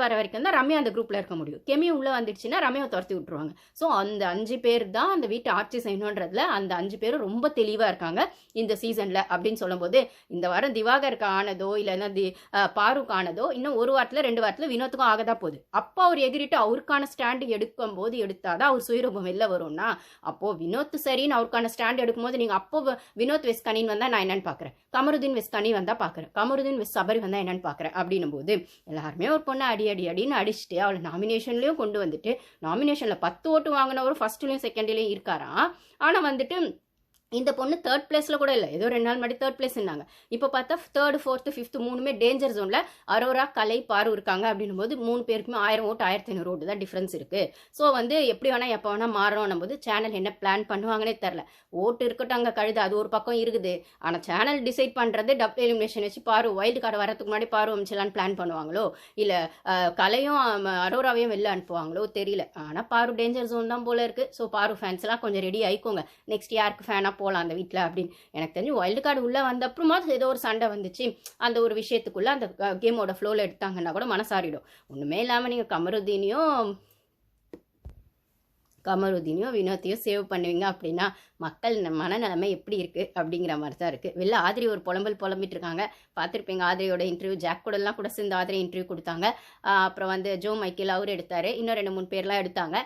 வர வரைக்கும் தான் ரம்யா அந்த குரூப்பில் இருக்க முடியும். கெமி உள்ளே வந்துடுச்சுன்னா ரம்யாவை துரத்தி விட்டுருவாங்க. ஸோ அந்த 5 பேர் தான் அந்த வீட்டை ஆட்சி செய்யணுன்றதுல அந்த 5 பேரும் ரொம்ப தெளிவாக இருக்காங்க இந்த சீசனில் அப்படின்னு சொல்லும்போது, இந்த வாரம் திவாகருக்கு ஆனதோ இல்லைன்னா பாருக்கு ஆனதோ இன்னும் 1 வாரத்தில் 2 வாரத்தில் வினோத்துக்கும் ஆகதான் போகுது. அப்போ அவர் எகிரிட்டு அவருக்கான ஸ்டாண்டு எடுக்கும்போது எடுத்தாதான் அவர் சுயரூபம் வெளில வரும்னா, அப்போது வினோத் சரின்னு அவருக்கான ஸ்டாண்ட் எடுக்கும்போது நீங்கள் அப்போ வினோத் வெஸ் கனின் வந்தால் நான் என்னன்னு பார்க்குறேன், கமருதீன் வெஸ் கனி வந்தால் பார்க்குறேன், கமருதீன் வெஸ் சபரி வந்தால் என்னன்னு பார்க்குறேன் அப்படின்னும் போது எல்லாருமே ஒரு பொண்ணை அடின்னு அடிச்சுட்டு அவளை நாமினேஷன்லேயும் கொண்டு வந்துட்டு நாமினேஷனில் 10 ஓட்டு வாங்கினவரும் ஃபர்ஸ்ட்லேயும் செகண்ட்லேயும் இருக்காராம். ஆனால் வந்துட்டு இந்த பொண்ணு 3rd பிளேஸில் கூட இல்லை, ஏதோ 2 நாள் முன்னாடி 3rd பிளேஸ் இருந்தாங்க. இப்போ பார்த்தா 3rd 4th 5th 3மே டேஞ்சர் ஜோனில் அரோரா கலை பாரு இருக்காங்க அப்படின்னும் போது 3 பேருக்குமே 1000 ஓட்டு 1500 ஓட்டு தான் டிஃப்ரென்ஸ் இருக்குது. ஸோ வந்து எப்படி வேணால் எப்போ வேணால் மாறணும் போது சேனல் என்ன பிளான் பண்ணுவாங்கன்னே தெரில. ஓட்டு இருக்கட்டும் அங்கே கழுது அது ஒரு பக்கம் இருக்குது. ஆனால் சேனல் டிசைட் பண்ணுறது டப் எலிமினேஷன் வச்சு பாரு வைல்டு கார்டு வரதுக்கு முன்னாடி பாரு அமைச்சலான்னு பிளான் பண்ணுவாங்களோ இல்லை கலையும் அரோராவையும் வெளில அனுப்புவாங்களோ தெரியல. ஆனால் பாரு டேஞ்சர் ஜோன் தான் போல இருக்குது. ஸோ பாரு ஃபேன்ஸ்லாம் கொஞ்சம் ரெடி ஆயிக்கோங்க, நெக்ஸ்ட் யாருக்கு ஃபேனாக போகலாம் அந்த வீட்டில் அப்படின்னு. எனக்கு தெரிஞ்சு வைல்டு கார்டு உள்ளே வந்த அப்புறமா ஏதோ ஒரு சண்டை வந்துச்சு, அந்த ஒரு விஷயத்துக்குள்ளே அந்த கேமோட ஃப்ளோவில் எடுத்தாங்கன்னா கூட மனசாரிடும். ஒன்றுமே இல்லாமல் நீங்கள் கமருதீனையும் வினோத்தையும் சேவ் பண்ணுவீங்க அப்படின்னா மக்கள் மனநிலைமை எப்படி இருக்குது அப்படிங்கிற மாதிரி தான் இருக்குது. வெளில ஆதிரி ஒரு புலம்பிட்டு இருக்காங்க, பார்த்துருப்பீங்க. ஆதிரியோட இன்டர்வியூ ஜாக் கூடலாம் கூட சேர்ந்து ஆதிரி இன்டர்வியூ கொடுத்தாங்க. அப்புறம் வந்து ஜோ மைக்கேல் அவர் எடுத்தார், இன்னும் 2-3 பேர்லாம் எடுத்தாங்க.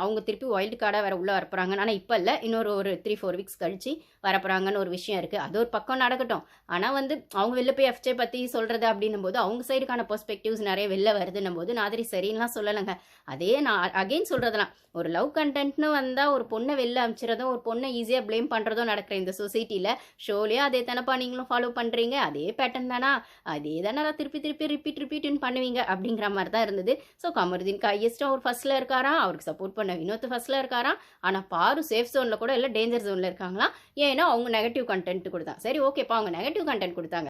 அவங்க திருப்பி வைல்டு கார்டாக வேறு உள்ளே வரப்போகிறாங்க. ஆனால் இப்போ இல்லை, இன்னொரு 3-4 வீக்ஸ் கழிச்சு வரப்போகிறாங்கன்னு ஒரு விஷயம் இருக்குது. அது ஒரு பக்கம் நடக்கட்டும். ஆனால் வந்து அவங்க வெளில போய் எஃப்ஜே பற்றி சொல்கிறது அப்படின்னும் போது அவங்க சைடுக்கான பெர்ஸ்பெக்டிவ்ஸ் நிறைய வெளில வருதுன்னும் போது நான் ஆதிரி சரின்லாம் சொல்லலைங்க. அதே நான் அகெயின் சொல்கிறதுலாம், ஒரு லவ் கண்டென்ட்னு வந்தால் ஒரு பொண்ணை வெளில அமைச்சிறதும் ஒரு பொண்ணை ஈஸியாக ப்ளேம் பண்ணுறதும் நடக்கிற இந்த சொசைட்டியில் ஷோலேயே அதே தானப்பா நீங்களும் ஃபாலோ பண்ணுறீங்க, அதே பேட்டர்ன் தானா, அதே தானே திருப்பி ரிப்பீட்னு பண்ணுவீங்க அப்படிங்கிற மாதிரி தான் இருந்தது. ஸோ கமருதீன் ஹையஸ்ட்டாக அவர் ஃபர்ஸ்ட்டில் இருக்காராம், அவருக்கு சப்போர்ட் பண்ண வினோத் ஃபர்ஸ்ட்டில் இருக்காராம். ஆனால் பாரு சேஃப் ஜோனில் கூட இல்லை டேஞ்சர் ஜோனில் இருக்காங்களாம். ஏன்னா அவங்க நெகட்டிவ் கண்டென்ட் கொடுத்தாங்க. சரி ஓகேப்பா, அவங்க நெகட்டிவ் கண்டென்ட் கொடுத்தாங்க.